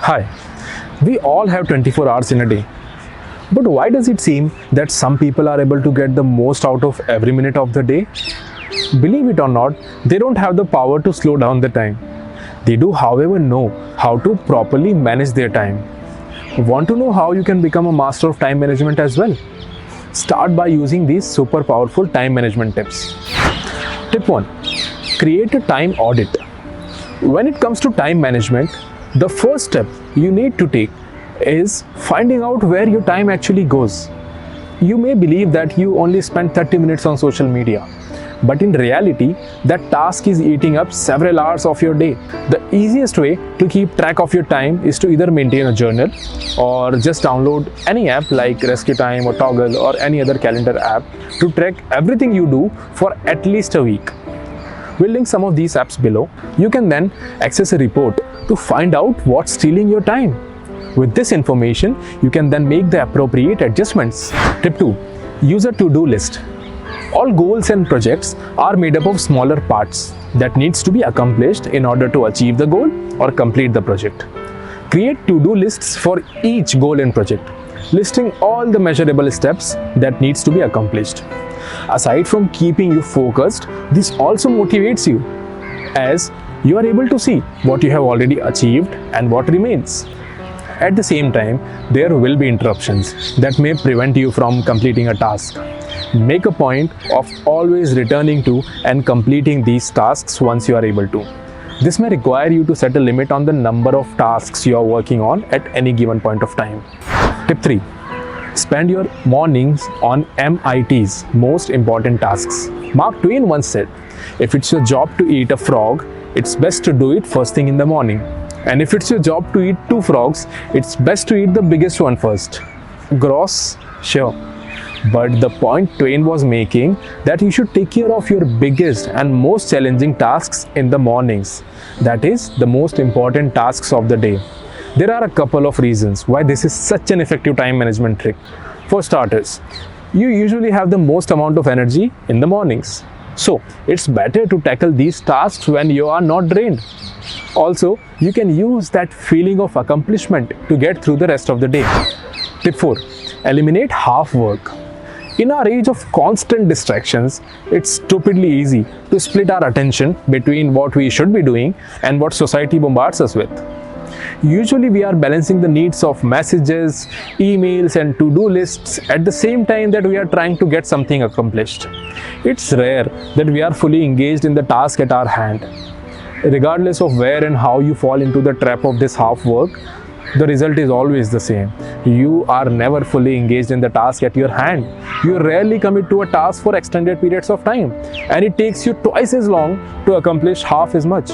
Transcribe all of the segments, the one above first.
Hi, we all have 24 hours in a day. But why does it seem that some people are able to get the most out of every minute of the day? Believe it or not, they don't have the power to slow down the time. They do, however, know how to properly manage their time. Want to know how you can become a master of time management as well? Start by using these super powerful time management tips. Tip 1. Create a time audit. When it comes to time management, the first step you need to take is finding out where your time actually goes. You may believe that you only spend 30 minutes on social media, but in reality, that task is eating up several hours of your day. The easiest way to keep track of your time is to either maintain a journal or just download any app like Rescue Time or Toggle or any other calendar app to track everything you do for at least a week. We'll link some of these apps below. You can then access a report to find out what's stealing your time. With this information, you can then make the appropriate adjustments. Tip 2. Use a to-do list. All goals and projects are made up of smaller parts that needs to be accomplished in order to achieve the goal or complete the project. Create to-do lists for each goal and project, listing all the measurable steps that needs to be accomplished. Aside from keeping you focused, this also motivates you as you are able to see what you have already achieved and what remains. At the same time, there will be interruptions that may prevent you from completing a task. Make a point of always returning to and completing these tasks once you are able to. This may require you to set a limit on the number of tasks you are working on at any given point of time. Tip 3. Spend your mornings on MITs, most important tasks. Mark Twain once said, if it's your job to eat a frog, it's best to do it first thing in the morning. And if it's your job to eat 2 frogs, it's best to eat the biggest one first. Gross? Sure. But the point Twain was making that you should take care of your biggest and most challenging tasks in the mornings. That is, the most important tasks of the day. There are a couple of reasons why this is such an effective time management trick. For starters, you usually have the most amount of energy in the mornings. So, it's better to tackle these tasks when you are not drained. Also, you can use that feeling of accomplishment to get through the rest of the day. Tip 4. Eliminate half work. In our age of constant distractions, it's stupidly easy to split our attention between what we should be doing and what society bombards us with. Usually we are balancing the needs of messages, emails and to-do lists at the same time that we are trying to get something accomplished. It's rare that we are fully engaged in the task at our hand. Regardless of where and how you fall into the trap of this half work, the result is always the same. You are never fully engaged in the task at your hand. You rarely commit to a task for extended periods of time, and it takes you twice as long to accomplish half as much.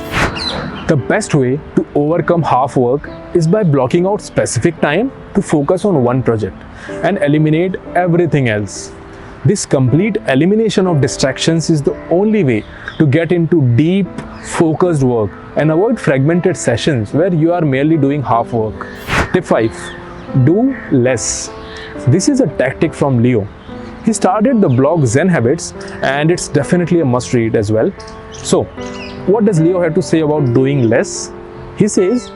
The best way to overcome half work is by blocking out specific time to focus on one project and eliminate everything else. This complete elimination of distractions is the only way to get into deep, focused work and avoid fragmented sessions where you are merely doing half work. Tip 5. Do less. This is a tactic from Leo. He started the blog Zen Habits and it's definitely a must read as well. So, what does Leo have to say about doing less? He says,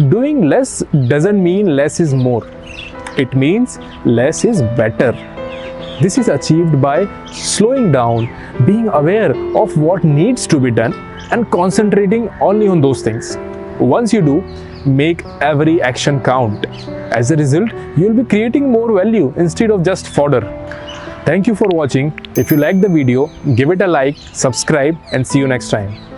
doing less doesn't mean less is more. It means less is better. This is achieved by slowing down, being aware of what needs to be done, and concentrating only on those things. Once you do, make every action count. As a result, you will be creating more value instead of just fodder. Thank you for watching. If you liked the video, give it a like, subscribe, and see you next time.